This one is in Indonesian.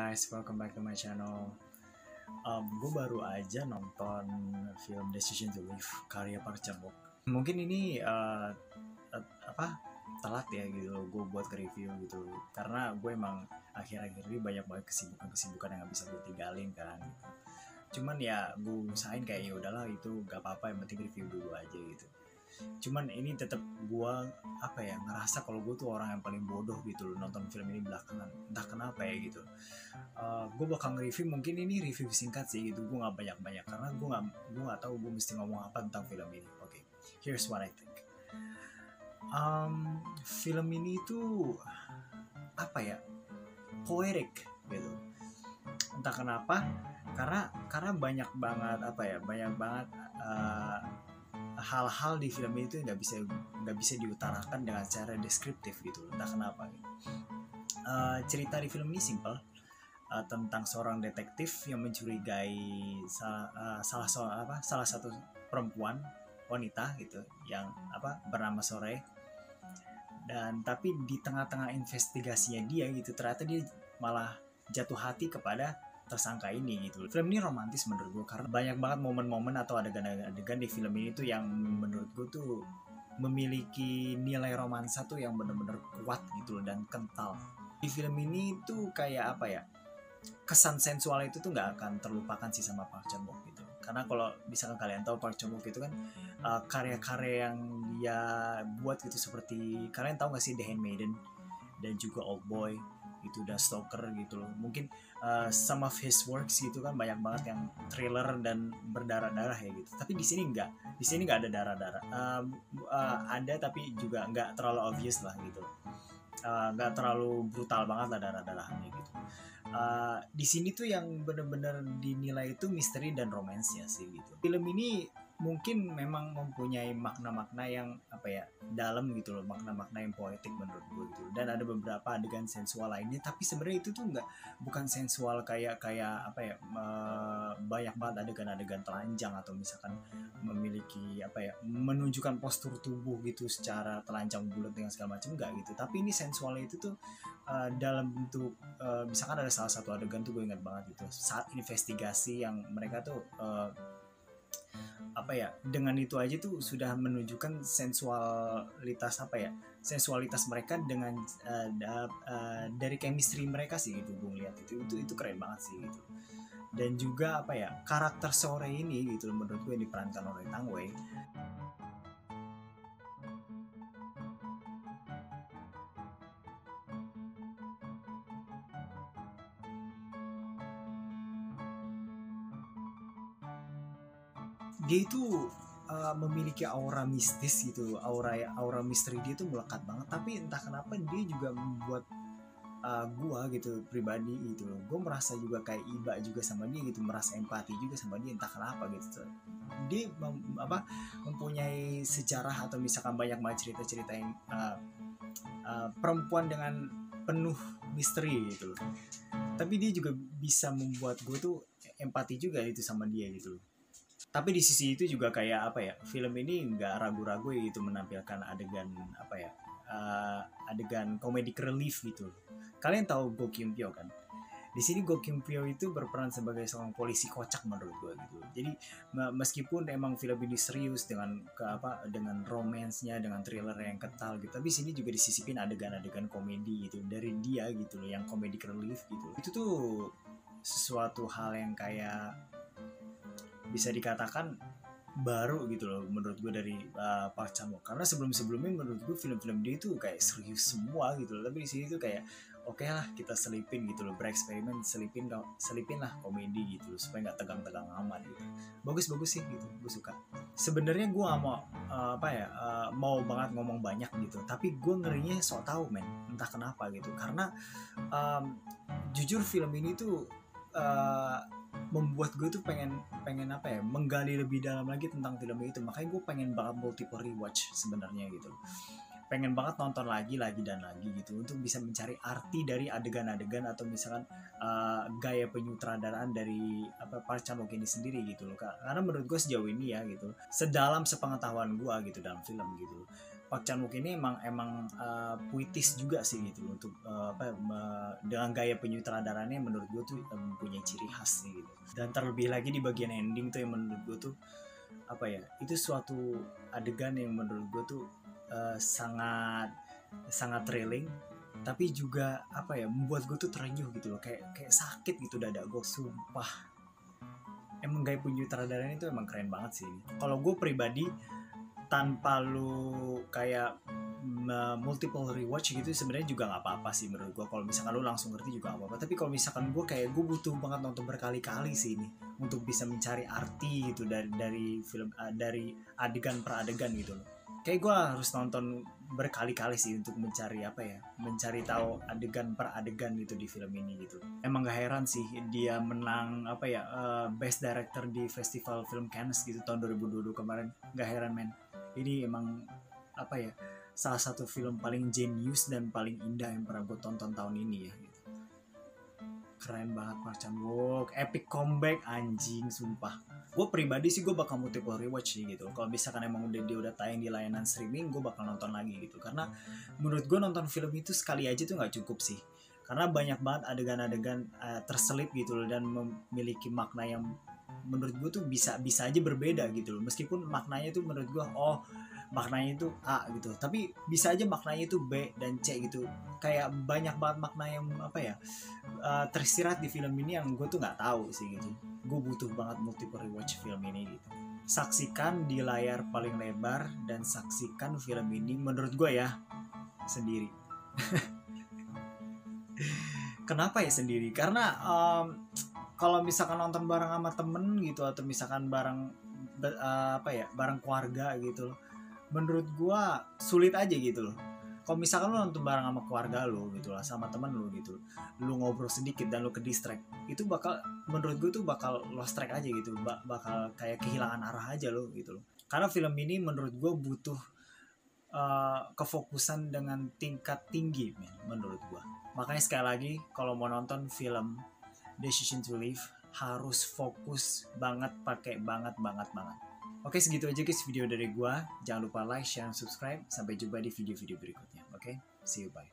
guys, welcome back to my channel. Gue baru aja nonton film Decision to Live karya Park Chan Wook. Mungkin ini telat ya gitu gue buat ke review gitu, karena gue emang akhir-akhir ini banyak banget kesibukan yang gak bisa gue tinggalin kan gitu. Cuman ya gue usahain kayak ya udahlah itu gak apa-apa, yang penting review dulu aja gitu. Cuman ini tetap gue ngerasa kalau gue tuh orang yang paling bodoh gitu loh nonton film ini belakangan, entah kenapa ya gitu. Gue bakal nge-review, mungkin ini review singkat sih gitu, gue nggak banyak karena gue nggak tahu gue mesti ngomong apa tentang film ini. Oke, here's what I think. Film ini tuh poetic gitu, entah kenapa, karena banyak banget hal-hal di film itu nggak bisa diutarakan dengan cara deskriptif gitu, entah kenapa gitu. Cerita di film ini simple, tentang seorang detektif yang mencurigai salah satu perempuan wanita gitu yang bernama Sore, dan tapi di tengah-tengah investigasinya dia gitu ternyata dia malah jatuh hati kepada tersangka ini gitu. Film ini romantis menurut gue karena banyak banget momen-momen atau adegan-adegan di film ini tuh yang menurut gue tuh memiliki nilai romansa tuh yang bener-bener kuat gitu loh dan kental. Di film ini tuh kayak kesan sensual itu tuh nggak akan terlupakan sih sama Park Chan Wook gitu. Karena kalau misalkan kalian tahu Park Chan Wook itu kan karya-karya yang dia buat gitu, seperti kalian tahu nggak sih The Handmaiden dan juga Old Boy itu, udah Stalker gitu loh. Mungkin some of his works gitu kan banyak banget yang thriller dan berdarah-darah ya gitu. Tapi di sini nggak ada darah-darah. Ada tapi juga nggak terlalu obvious lah gitu. Nggak terlalu brutal banget lah darah-darahannya gitu. Di sini tuh yang bener-bener dinilai itu misteri dan romansnya sih gitu. Film ini mungkin memang mempunyai makna-makna yang dalam gitu loh, makna-makna yang poetik menurut gue gitu. Dan ada beberapa adegan sensual lainnya, tapi sebenarnya itu tuh bukan sensual kayak banyak banget adegan-adegan telanjang atau misalkan memiliki menunjukkan postur tubuh gitu secara telanjang bulat dengan segala macam, enggak gitu. Tapi ini sensualnya itu tuh dalam bentuk misalkan ada salah satu adegan tuh gue ingat banget gitu, saat investigasi yang mereka tuh dengan itu aja tuh sudah menunjukkan sensualitas mereka dengan dari chemistry mereka sih gitu. Gue lihat itu keren banget sih gitu. Dan juga karakter Sore ini gitu menurut gue diperankan oleh Tang Wei. Dia itu memiliki aura mistis gitu, aura misteri dia tuh melekat banget. Tapi entah kenapa dia juga membuat gua gitu pribadi gitu loh, gue merasa juga kayak iba juga sama dia gitu, merasa empati juga sama dia, entah kenapa gitu. Dia mempunyai sejarah atau misalkan banyak banget cerita-cerita yang perempuan dengan penuh misteri gitu loh. Tapi dia juga bisa membuat gue tuh empati juga itu sama dia gitu loh. Tapi di sisi itu juga film ini nggak ragu-ragu gitu menampilkan adegan adegan comedic relief gitu. Kalian tahu Go Kim Pyo kan? Di sini Go Kim Pyo itu berperan sebagai seorang polisi kocak menurut gue gitu. Jadi meskipun emang film ini serius dengan romansnya, dengan thriller yang kental gitu, tapi sini juga disisipin adegan-adegan komedi gitu dari dia gitu loh, yang comedic relief gitu. Itu tuh sesuatu hal yang bisa dikatakan baru gitu loh menurut gue dari Park Chan Wook. Karena sebelumnya menurut gue film-film dia itu kayak serius semua gitu loh. Tapi di sini tuh kayak oke lah kita selipin gitu loh, bereksperimen, selipin lah komedi gitu loh, supaya nggak tegang-tegang amat gitu. Bagus sih gitu, gue suka. Sebenarnya gue nggak mau mau banget ngomong banyak gitu, tapi gue ngerinya sok tahu men, entah kenapa gitu. Karena jujur film ini tuh membuat gue tuh pengen menggali lebih dalam lagi tentang film itu. Makanya gue pengen banget multiple rewatch sebenarnya gitu, pengen banget nonton lagi dan lagi gitu untuk bisa mencari arti dari adegan-adegan atau misalkan gaya penyutradaraan dari Park Chan Wook ini sendiri gitu loh. Karena menurut gue sejauh ini ya gitu, sedalam sepengetahuan gue gitu dalam film gitu, Park Chan-wook ini emang puitis juga sih gitu untuk dengan gaya penyutradarannya menurut gue tuh mempunyai ciri khas sih gitu. Dan terlebih lagi di bagian ending tuh yang menurut gue tuh itu suatu adegan yang menurut gue tuh sangat thrilling, tapi juga membuat gue tuh terenyuh gitu loh, kayak sakit gitu dada gue, sumpah. Emang gaya penyutradarannya itu emang keren banget sih. Kalau gue pribadi, tanpa lu kayak multiple rewatch gitu sebenarnya juga nggak apa-apa sih menurut gue. Kalau misalkan lu langsung ngerti juga nggak apa-apa, tapi kalau misalkan gue butuh banget nonton berkali-kali sih ini untuk bisa mencari arti gitu dari film, dari adegan per adegan gitu loh. Kayak gue harus nonton berkali-kali sih untuk mencari tahu adegan per adegan gitu di film ini gitu. Emang gak heran sih dia menang Best Director di Festival Film Cannes gitu tahun 2022 kemarin. Gak heran men. Ini emang salah satu film paling jenius dan paling indah yang pernah gue tonton tahun ini ya gitu. Keren banget Park Chan-wook, epic comeback anjing sumpah. Gue pribadi sih gue bakal multiple rewatch sih gitu. Kalau misalkan emang dia udah tayang di layanan streaming, gue bakal nonton lagi gitu. Karena menurut gue nonton film itu sekali aja tuh nggak cukup sih. Karena banyak banget adegan-adegan terselip gitu loh, dan memiliki makna yang menurut gue tuh bisa aja berbeda gitu loh. Meskipun maknanya tuh menurut gue maknanya itu A gitu, tapi bisa aja maknanya itu B dan C gitu. Kayak banyak banget makna yang tersirat di film ini yang gue tuh nggak tahu sih gitu. Gue butuh banget multiple rewatch film ini gitu. Saksikan di layar paling lebar dan saksikan film ini menurut gue ya sendiri. Kenapa ya sendiri? Karena kalau misalkan nonton bareng sama temen gitu, atau misalkan bareng keluarga gitu loh, menurut gua sulit aja gitu loh. Kalau misalkan lu nonton bareng sama keluarga lu gitu lah, sama temen lu gitu, lu ngobrol sedikit dan lu ke distract, itu menurut gua tuh bakal lost track aja gitu, bakal kayak kehilangan arah aja lo gitu loh. Karena film ini menurut gua butuh kefokusan dengan tingkat tinggi menurut gua. Makanya sekali lagi kalau mau nonton film Decision to Live harus fokus banget, pakai banget. Oke, segitu aja guys video dari gua. Jangan lupa like, share, dan subscribe. Sampai jumpa di video-video berikutnya. Oke, see you, bye.